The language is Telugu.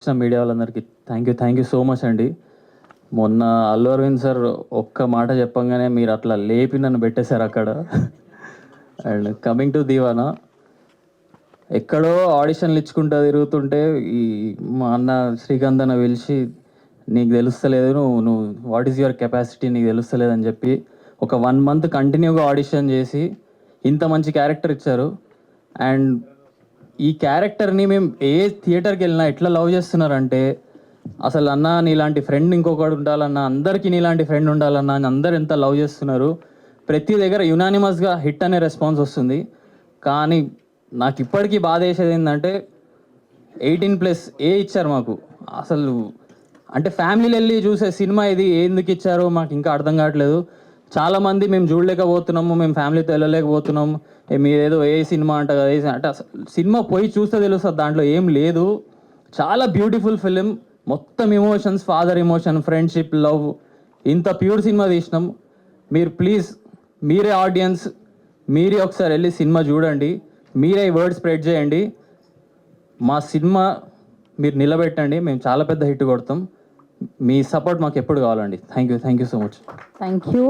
మీడియా వాళ్ళందరికీ థ్యాంక్ యూ సో మచ్ అండి. మొన్న అల్లు అరవింద్ సార్ ఒక్క మాట చెప్పంగానే మీరు అట్లా లేపి నన్ను పెట్టేశారు అక్కడ. అండ్ కమింగ్ టు దీవానా, ఎక్కడో ఆడిషన్లు ఇచ్చుకుంటూ తిరుగుతుంటే ఈ మా అన్న శ్రీకాంత్ అన్న పిలిచి నీకు తెలుస్తలేదు, నువ్వు వాట్ ఈస్ యువర్ కెపాసిటీ, నీకు తెలుస్తలేదు అని చెప్పి ఒక 1 month కంటిన్యూగా ఆడిషన్ చేసి ఇంత మంచి క్యారెక్టర్ ఇచ్చారు. అండ్ ఈ క్యారెక్టర్ని మేము ఏ థియేటర్కి వెళ్ళినా ఎట్లా లవ్ చేస్తున్నారంటే, అసలు అన్న నీలాంటి ఫ్రెండ్ ఇంకొకటి ఉండాలన్నా, అందరికీ నీలాంటి ఫ్రెండ్ ఉండాలన్నా అని అందరు ఎంత లవ్ చేస్తున్నారు. ప్రతి దగ్గర యునానిమస్గా హిట్ అనే రెస్పాన్స్ వస్తుంది. కానీ నాకు ఇప్పటికీ బాధ వేసేది ఏంటంటే 18+ ఏ ఇచ్చారు మాకు. అసలు అంటే ఫ్యామిలీలు వెళ్ళి చూసే సినిమా ఇది, ఎందుకు ఇచ్చారో మాకు ఇంకా అర్థం కావట్లేదు. చాలామంది మేము చూడలేకపోతున్నాము, మేము ఫ్యామిలీతో వెళ్ళలేకపోతున్నాము, మీరేదో ఏ సినిమా అంట కదా అంటే అసలు సినిమా పోయి చూస్తే తెలుస్తుంది దాంట్లో ఏం లేదు. చాలా బ్యూటిఫుల్ ఫిలిం, మొత్తం emotions, father emotion, friendship, love, ఇంత ప్యూర్ సినిమా తీసినాం. మీరు ప్లీజ్, మీరే ఆడియన్స్, మీరే ఒకసారి వెళ్ళి సినిమా చూడండి, మీరే ఈ వర్డ్ స్ప్రెడ్ చేయండి. మా సినిమా మీరు నిలబెట్టండి, మేము చాలా పెద్ద హిట్ కొడతాం. మీ సపోర్ట్ మాకు ఎప్పుడు కావాలండి. Thank you so much. Thank you.